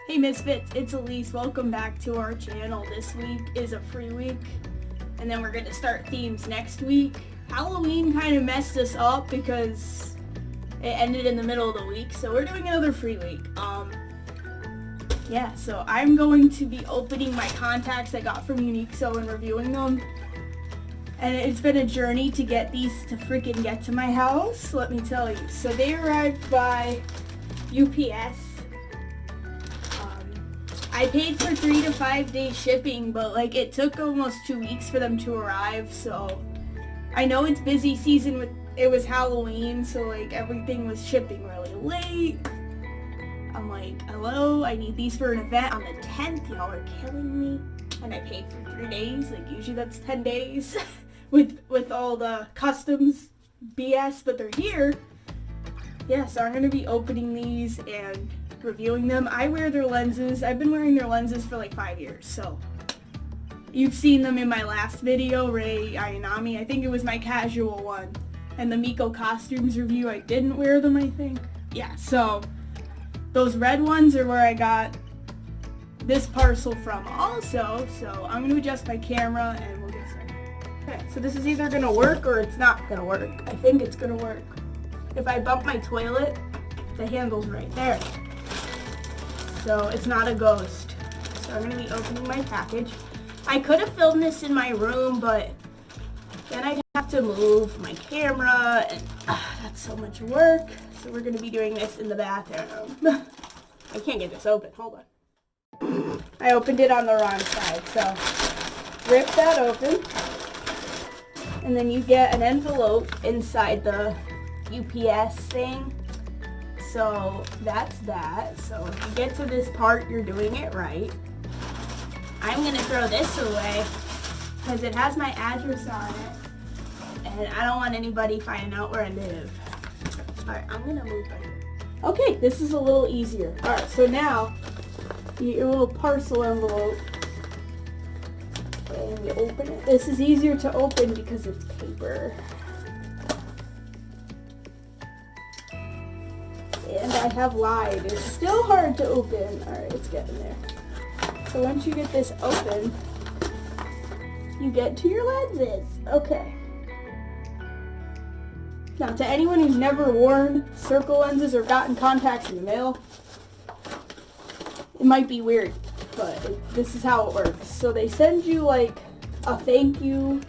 Hey Misfits, it's Elise. Welcome back to our channel. This week is a free week, and then we're going to start themes next week. Halloween kind of messed us up because it ended in the middle of the week, so we're doing another free week. Yeah, so I'm going to be opening my contacts I got from Uniqso and reviewing them. And it's been a journey to get these to freaking get to my house, let me tell you. So they arrived by UPS. I paid for 3 to 5 day shipping, but like it took almost 2 weeks for them to arrive, so I know it's busy season it was Halloween, so like everything was shipping really late. I'm like, hello, I need these for an event on the 10th, y'all are killing me. And I paid for 3 days, like usually that's 10 days with all the customs BS, but they're here. Yeah, so I'm gonna be opening these and reviewing them. I wear their lenses. I've been wearing their lenses for like 5 years, so you've seen them in my last video, Ray Ayanami. I think it was my casual one. And the Miko costumes review, I didn't wear them, I think. Yeah, so those red ones are where I got this parcel from also, so I'm gonna adjust my camera and we'll get started. Okay, so this is either gonna work or it's not gonna work. I think it's gonna work. If I bump my toilet, the handle's right there. So it's not a ghost. So I'm gonna be opening my package. I could have filmed this in my room, but then I'd have to move my camera and that's so much work. So we're gonna be doing this in the bathroom. I can't get this open, hold on. I opened it on the wrong side, so rip that open. And then you get an envelope inside the UPS thing. So that's that. So if you get to this part, you're doing it right. I'm gonna throw this away because it has my address on it and I don't want anybody finding out where I live. Alright, I'm gonna move right here. Okay, this is a little easier. Alright, so now you get your little parcel envelope and you open it. This is easier to open because it's paper. And I have lied. It's still hard to open. Alright, it's getting there. So once you get this open, you get to your lenses. Okay. Now to anyone who's never worn circle lenses or gotten contacts in the mail, it might be weird, but this is how it works. So they send you like a thank you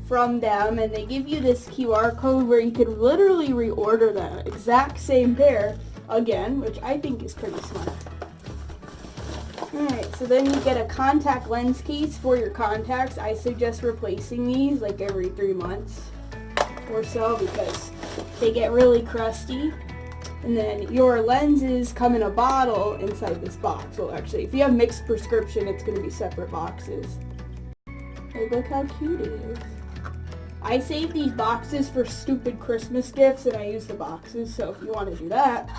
from them, and they give you this QR code where you could literally reorder the exact same pair again, which I think is pretty smart. Alright, so then you get a contact lens case for your contacts. I suggest replacing these like every 3 months or so because they get really crusty. And then your lenses come in a bottle inside this box. Well, actually, if you have mixed prescription, it's going to be separate boxes. Like, look how cute it is. I save these boxes for stupid Christmas gifts, and I use the boxes, so if you want to do that,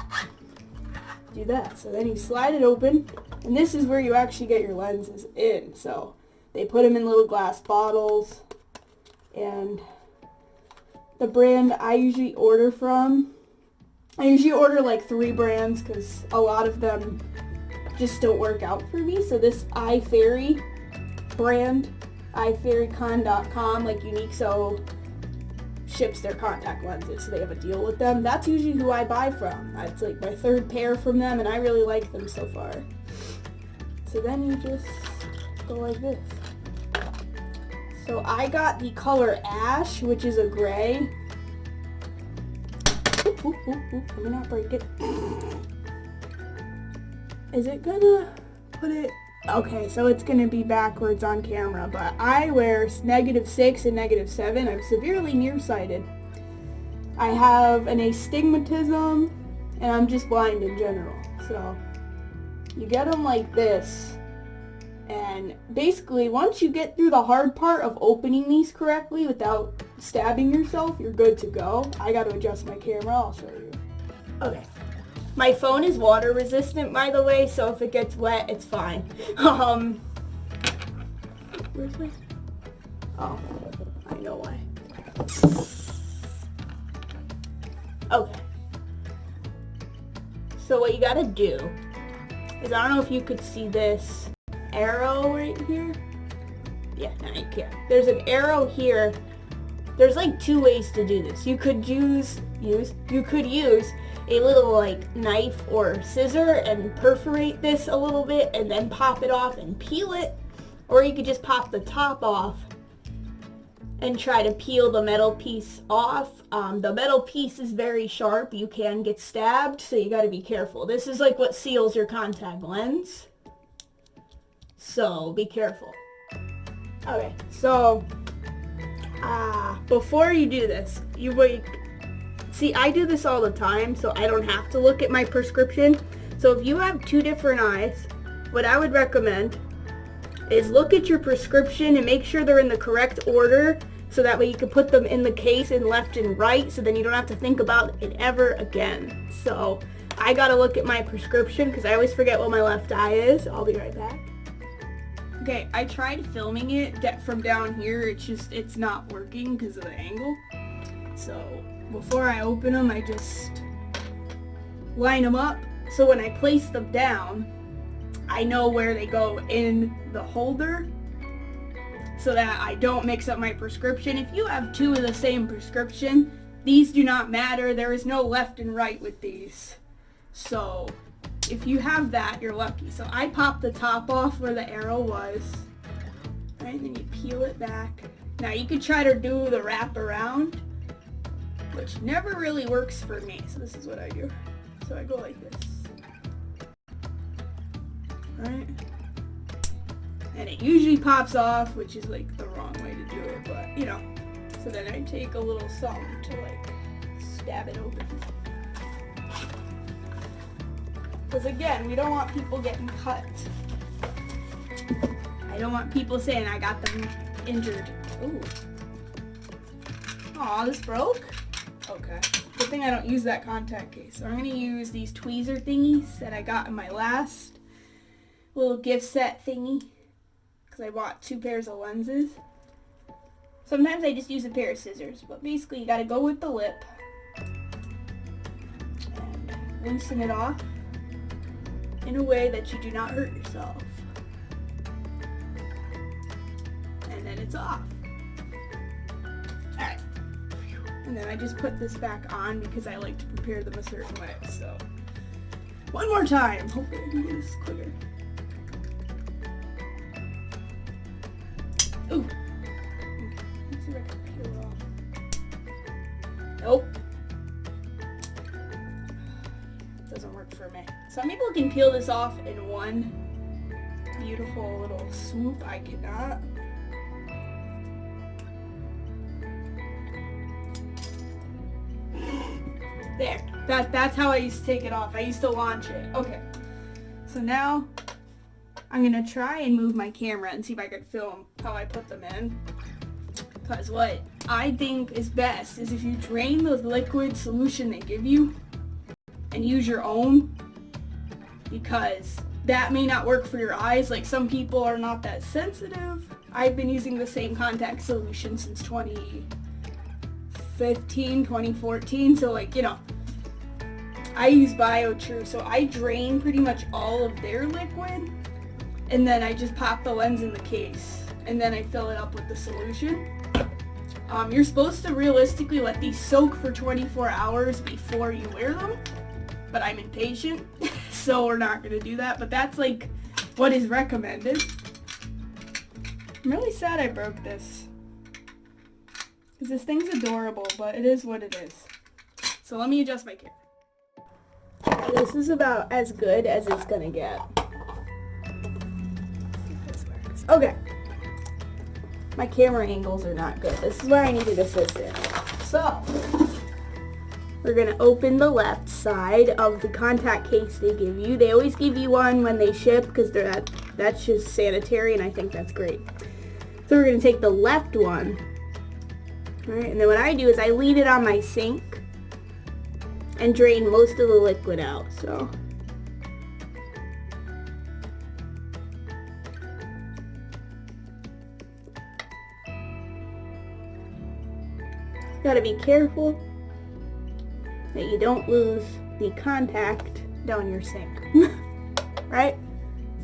do that. So then you slide it open, and this is where you actually get your lenses in. So they put them in little glass bottles, and the brand I usually order from, I usually order like 3 brands because a lot of them just don't work out for me. So this iFairy brand, iFairycon.com, like Uniqso ships their contact lenses, so they have a deal with them. That's usually who I buy from. It's like my 3rd pair from them, and I really like them so far. So then you just go like this. So I got the color Ash, which is a gray. Oop, let me not break it. Is it gonna put it? Okay, so it's going to be backwards on camera, but I wear -6 and -7. I'm severely nearsighted. I have an astigmatism, and I'm just blind in general. So you get them like this, and basically once you get through the hard part of opening these correctly without stabbing yourself, you're good to go. I got to adjust my camera. I'll show you. Okay. My phone is water resistant, by the way, so if it gets wet, it's fine. Where's my... Oh, I know why. Okay. So what you gotta do is I don't know if you could see this arrow right here. Yeah, no, you can't. There's an arrow here. There's like two ways to do this. You could use a little like knife or scissor and perforate this a little bit and then pop it off and peel it. Or you could just pop the top off and try to peel the metal piece off. The metal piece is very sharp. You can get stabbed, so you got to be careful. This is like what seals your contact lens. So be careful. Okay, so before you do this, you wait. See, I do this all the time, so I don't have to look at my prescription. So if you have two different eyes, what I would recommend is look at your prescription and make sure they're in the correct order, so that way you can put them in the case in left and right, so then you don't have to think about it ever again. So I gotta look at my prescription because I always forget what my left eye is. I'll be right back. Okay, I tried filming it from down here. It's not working because of the angle. So before I open them, I just line them up. So when I place them down, I know where they go in the holder so that I don't mix up my prescription. If you have two of the same prescription, these do not matter. There is no left and right with these. So if you have that, you're lucky. So I popped the top off where the arrow was, right? And then you peel it back. Now you could try to do the wrap around, which never really works for me. So this is what I do. So I go like this. Right? And it usually pops off, which is like the wrong way to do it, but you know. So then I take a little something to like stab it open. Because again, we don't want people getting cut. I don't want people saying I got them injured. Ooh. Aw, this broke? Okay. Good thing I don't use that contact case. So I'm going to use these tweezer thingies that I got in my last little gift set thingy. Because I bought 2 pairs of lenses. Sometimes I just use a pair of scissors. But basically you got to go with the lip. And loosen it off in a way that you do not hurt yourself. And then it's off. Alright. And then I just put this back on because I like to prepare them a certain way. So, one more time. Hopefully I can do this quicker. Ooh. Okay. Let's see if I can peel it off. Nope. Doesn't work for me. Some people can peel this off in one beautiful little swoop. I cannot. There. That's how I used to take it off. I used to launch it. Okay. So now I'm going to try and move my camera and see if I could film how I put them in. Because what I think is best is if you drain the liquid solution they give you and use your own, because that may not work for your eyes. Like some people are not that sensitive. I've been using the same contact solution since 2015, 2014. So like, you know, I use BioTrue. So I drain pretty much all of their liquid and then I just pop the lens in the case and then I fill it up with the solution. You're supposed to realistically let these soak for 24 hours before you wear them, but I'm impatient, so we're not going to do that, but that's like what is recommended. I'm really sad I broke this, because this thing's adorable, but it is what it is. So let me adjust my camera. This is about as good as it's going to get. Let's see if this works. Okay. My camera angles are not good. This is where I needed assistance. So, we're going to open the left side of the contact case they give you. They always give you one when they ship because that's just sanitary and I think that's great. So we're going to take the left one. Alright, and then what I do is I leave it on my sink and drain most of the liquid out. So, gotta be careful that you don't lose the contact down your sink. right?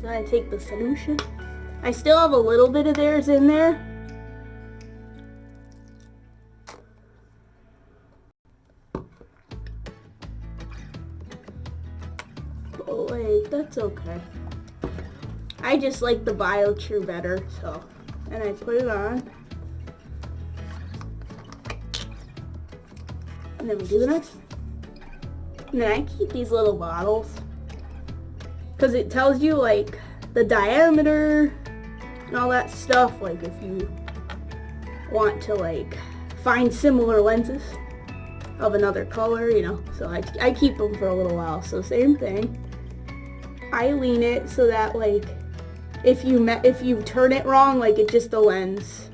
So I take the solution. I still have a little bit of theirs in there. Oh wait, that's okay. I just like the BioTrue better, so. And I put it on. And then we do the next one. And then I keep these little bottles because it tells you like the diameter and all that stuff, like if you want to like find similar lenses of another color, you know. So I keep them for a little while. So same thing. I lean it so that like if you turn it wrong, like it just the lens,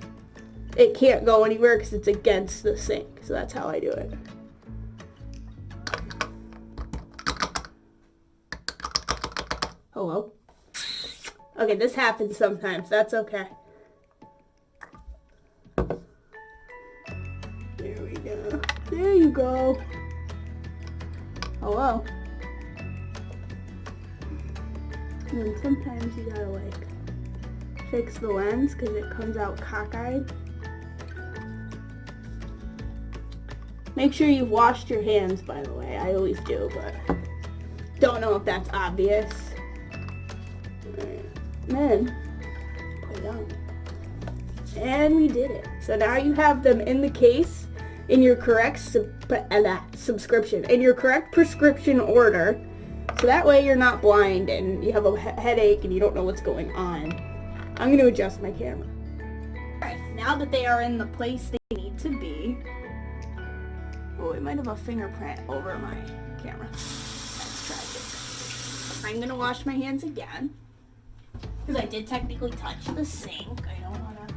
it can't go anywhere because it's against the sink. So that's how I do it. Hello? Okay, this happens sometimes. That's okay. There we go. There you go. Hello? And then sometimes you gotta like fix the lens because it comes out cockeyed. Make sure you've washed your hands, by the way. I always do, but don't know if that's obvious. And then put it on. And we did it. So now you have them in the case in your correct subscription, in your correct prescription order. So that way you're not blind and you have a headache and you don't know what's going on. I'm going to adjust my camera. Alright, now that they are in the place they need to be. Oh, it might have a fingerprint over my camera. That's tragic. I'm going to wash my hands again. Because I did technically touch the sink. I don't want to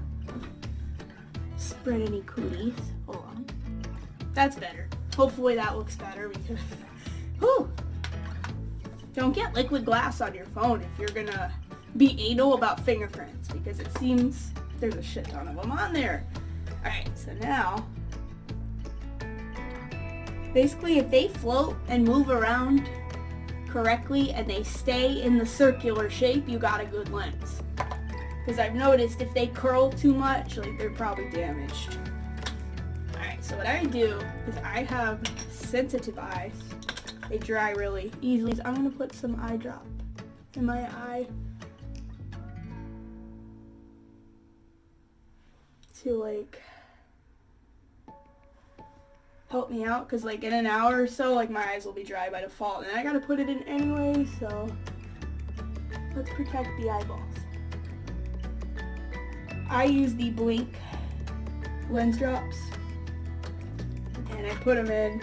spread any cooties. Hold on. That's better. Hopefully that looks better because... Whew. Don't get liquid glass on your phone if you're going to be anal about fingerprints. Because it seems there's a shit ton of them on there. Alright, so now... Basically, if they float and move around correctly and they stay in the circular shape, you got a good lens. Because I've noticed if they curl too much, like they're probably damaged. Alright, so what I do is I have sensitive eyes. They dry really easily. So I'm going to put some eye drop in my eye to like help me out, because like in an hour or so, like my eyes will be dry by default, and I gotta put it in anyway, so let's protect the eyeballs. I use the Blink lens drops, and I put them in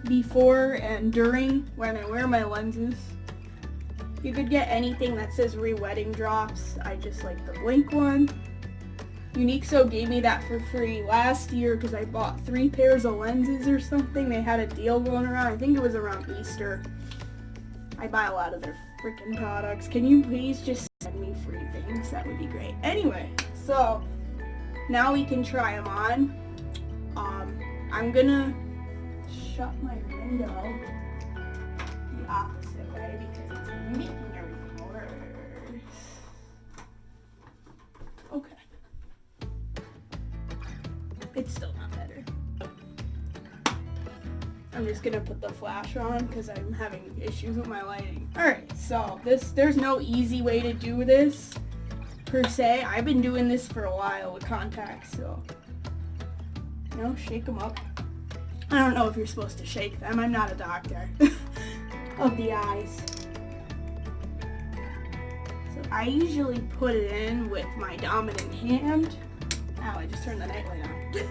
before and during when I wear my lenses. You could get anything that says re-wetting drops. I just like the Blink one. Uniqso gave me that for free last year because I bought 3 pairs of lenses or something. They had a deal going around. I think it was around Easter. I buy a lot of their freaking products. Can you please just send me free things? That would be great. Anyway, so now we can try them on. I'm gonna shut my window the opposite way because it's making everything worse. Okay. It's still not better. I'm just gonna put the flash on because I'm having issues with my lighting. Alright, so there's no easy way to do this per se. I've been doing this for a while with contacts, so you know, shake them up. I don't know if you're supposed to shake them. I'm not a doctor of the eyes. So I usually put it in with my dominant hand. Ow, I just turned the nightlight on. It's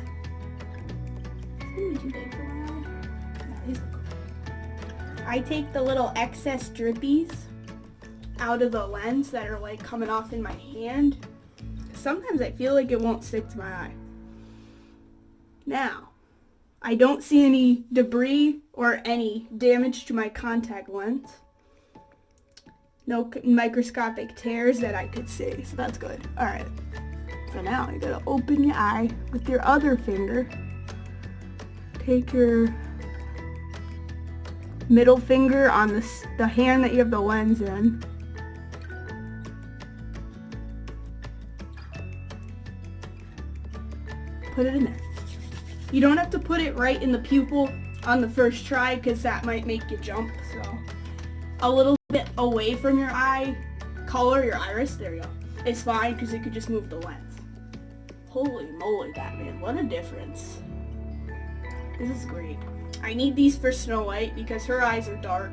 gonna be too big for my eye. No, these look cool. I take the little excess drippies out of the lens that are like coming off in my hand. Sometimes I feel like it won't stick to my eye. Now, I don't see any debris or any damage to my contact lens. No microscopic tears that I could see, so that's good. Alright. So now you gotta open your eye with your other finger. Take your middle finger on the hand that you have the lens in. Put it in there. You don't have to put it right in the pupil on the first try because that might make you jump. So a little bit away from your eye color, your iris, there you go. It's fine because it could just move the lens. Holy moly, Batman, what a difference. This is great. I need these for Snow White because her eyes are dark.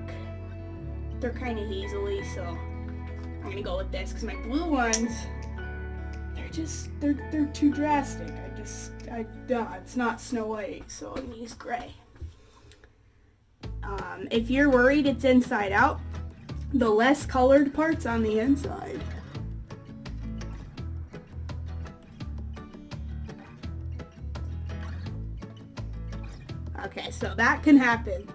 They're kind of hazily, so I'm gonna go with this because my blue ones, they're too drastic. It's not Snow White, so I'm gonna use gray. If you're worried it's inside out, the less colored part's on the inside. Okay, so that can happen.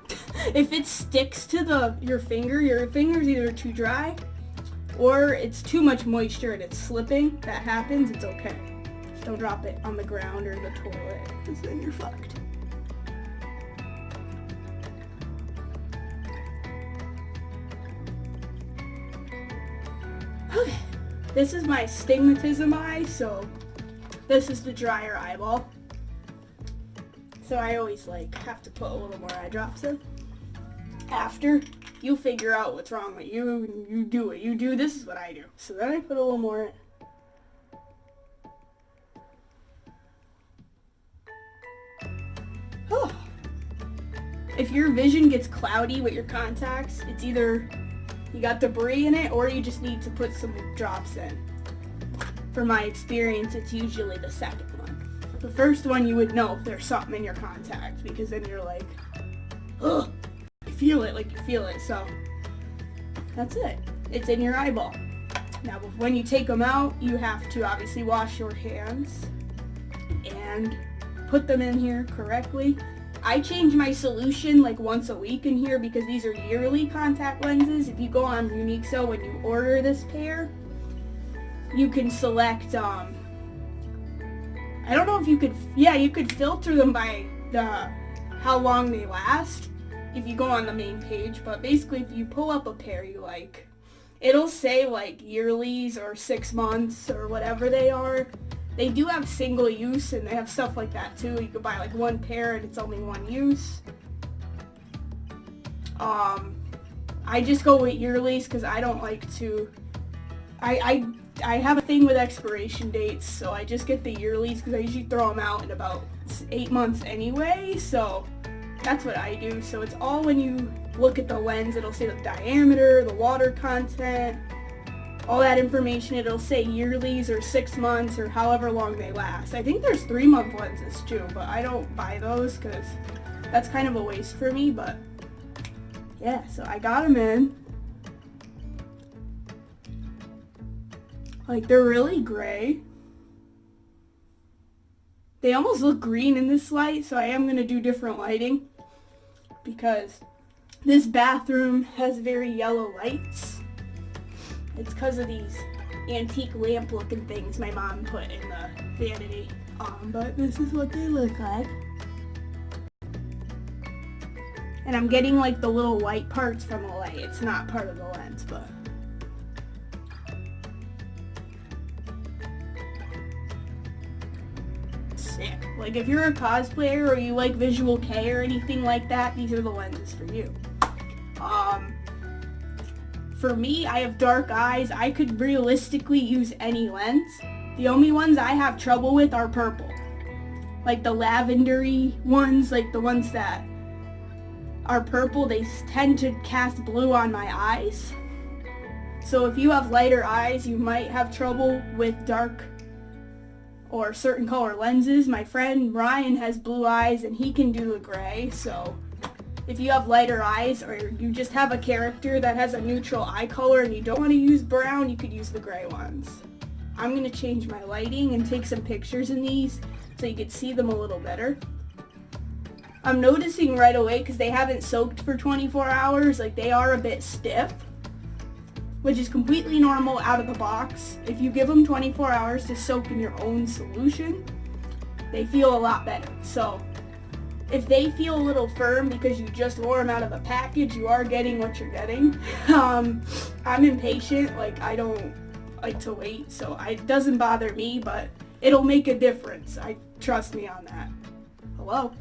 If it sticks to your finger's either too dry or it's too much moisture and it's slipping, that happens, it's okay. Just don't drop it on the ground or the toilet, because then you're fucked. Okay, this is my stigmatism eye, so this is the drier eyeball. So I always have to put a little more eye drops in. After you figure out what's wrong with you, and you do what you do, this is what I do. So then I put a little more in. Oh. If your vision gets cloudy with your contacts, it's either you got debris in it or you just need to put some drops in. For my experience, it's usually the second one. The first one you would know if there's something in your contact because then you're like, ugh, you feel it, so that's it. It's in your eyeball. Now when you take them out, you have to obviously wash your hands and put them in here correctly. I change my solution once a week in here because these are yearly contact lenses. If you go on Uniqso when you order this pair, you can select, I don't know if you could, you could filter them by how long they last if you go on the main page, but basically if you pull up a pair you like, it'll say yearlies or 6 months or whatever they are. They do have single use and they have stuff like that too. You could buy one pair and it's only one use. I just go with yearlies because I don't like to, I have a thing with expiration dates, so I just get the yearlies because I usually throw them out in about 8 months anyway, so that's what I do. So it's all when you look at the lens, it'll say the diameter, the water content, all that information. It'll say yearlies or 6 months or however long they last. I think there's 3-month lenses too, but I don't buy those because that's kind of a waste for me, but yeah, so I got them in. They're really gray. They almost look green in this light, so I am going to do different lighting because this bathroom has very yellow lights. It's because of these antique lamp looking things my mom put in the vanity. But this is what they look like. And I'm getting the little white parts from the light. It's not part of the lens, but sick. If you're a cosplayer or you like visual K or anything like that, these are the lenses for you. For me, I have dark eyes. I could realistically use any lens. The only ones I have trouble with are purple. The lavendery ones, the ones that are purple, they tend to cast blue on my eyes. So if you have lighter eyes, you might have trouble with dark or certain color lenses. My friend Ryan has blue eyes and he can do the gray, so if you have lighter eyes or you just have a character that has a neutral eye color and you don't want to use brown, you could use the gray ones. I'm going to change my lighting and take some pictures in these so you can see them a little better. I'm noticing right away because they haven't soaked for 24 hours, they are a bit stiff, which is completely normal out of the box. If you give them 24 hours to soak in your own solution, they feel a lot better. So if they feel a little firm because you just wore them out of the package, you are getting what you're getting. I'm impatient, like I don't like to wait, so it doesn't bother me, but it'll make a difference. Trust me on that. Hello?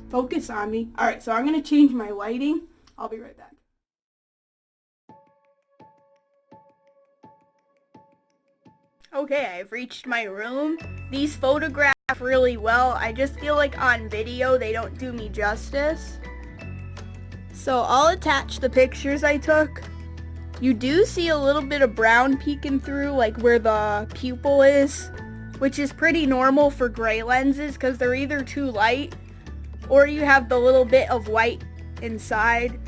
Focus on me. Alright, so I'm going to change my lighting. I'll be right back. Okay, I've reached my room. These photograph really well. I just feel like on video they don't do me justice. So I'll attach the pictures I took. You do see a little bit of brown peeking through, like where the pupil is, which is pretty normal for gray lenses because they're either too light or you have the little bit of white inside.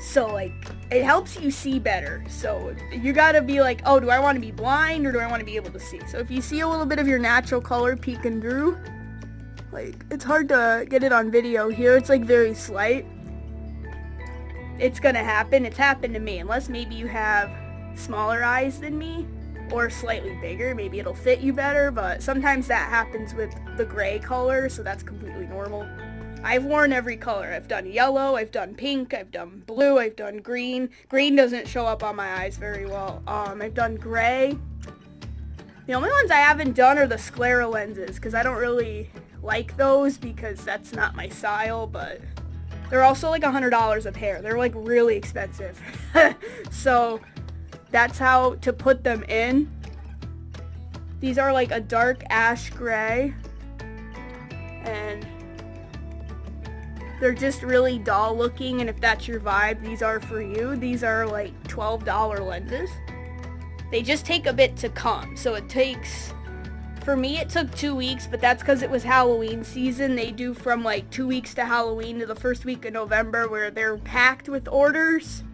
So like it helps you see better. So you gotta be like, oh, do I want to be blind or do I want to be able to see? So if you see a little bit of your natural color peeking through, like it's hard to get it on video. Here it's like very slight. It's gonna happen. It's happened to me. Unless maybe you have smaller eyes than me or slightly bigger, maybe it'll fit you better, but sometimes that happens with the gray color, so that's completely normal. I've worn every color. I've done yellow, I've done pink, I've done blue, I've done green. Green doesn't show up on my eyes very well. I've done gray. The only ones I haven't done are the sclera lenses, because I don't really like those because that's not my style, but they're also like $100 a pair. They're like really expensive. So that's how to put them in. These are like a dark ash gray, and they're just really dull looking, and if that's your vibe, these are for you. These are like $12 lenses. They just take a bit to come, so it takes, for me it took 2 weeks, but that's because it was Halloween season. They do from like 2 weeks to Halloween to the first week of November where they're packed with orders.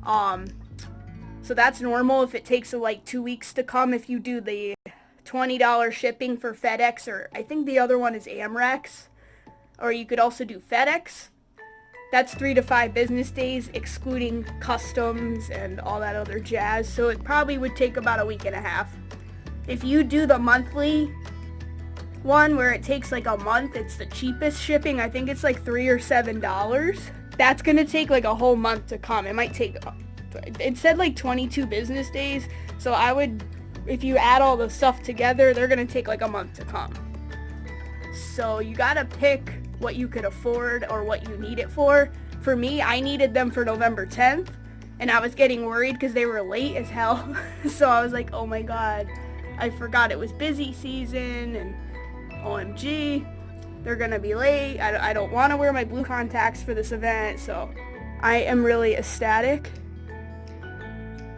So that's normal if it takes like 2 weeks to come. If you do the $20 shipping for FedEx, or I think the other one is Amrex, or you could also do FedEx. That's 3 to 5 business days, excluding customs and all that other jazz. So it probably would take about a week and a half. If you do the monthly one where it takes like a month, it's the cheapest shipping. I think it's like $3 or $7. That's gonna take like a whole month to come. It might take, it said like 22 business days. So I would, if you add all the stuff together, they're gonna take like a month to come. So you gotta pick what you could afford or what you need it for. For me, I needed them for November 10th, and I was getting worried because they were late as hell. So I was like, oh my god, I forgot it was busy season, and OMG, they're gonna be late. I don't want to wear my blue contacts for this event, so I am really ecstatic.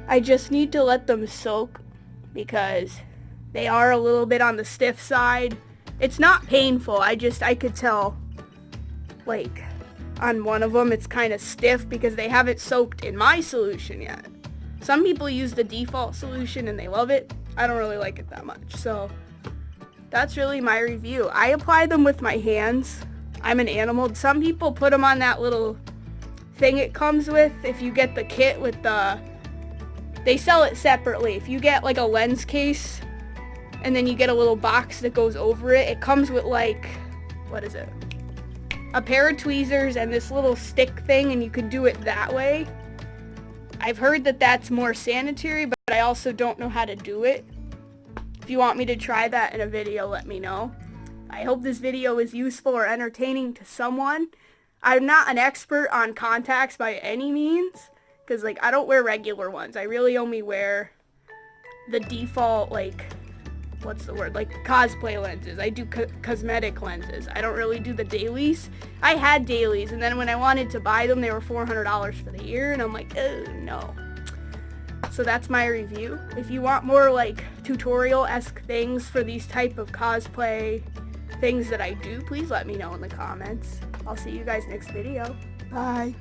I just need to let them soak because they are a little bit on the stiff side. It's not painful, I could tell, like, on one of them it's kind of stiff because they haven't soaked in my solution yet. Some people use the default solution and they love it. I don't really like it that much, so that's really my review. I apply them with my hands. I'm an animal. Some people put them on that little thing it comes with. If you get the kit with they sell it separately. If you get like a lens case, and then you get a little box that goes over it. It comes with like, what is it? A pair of tweezers and this little stick thing, and you can do it that way. I've heard that that's more sanitary, but I also don't know how to do it. If you want me to try that in a video, let me know. I hope this video is useful or entertaining to someone. I'm not an expert on contacts by any means, because like I don't wear regular ones. I really only wear the default, like, what's the word, like cosplay lenses. I do cosmetic lenses. I don't really do the dailies. I had dailies, and then when I wanted to buy them, they were $400 for the year, and I'm like, oh no. So that's my review. If you want more like tutorial-esque things for these type of cosplay things that I do, please let me know in the comments. I'll see you guys next video. Bye.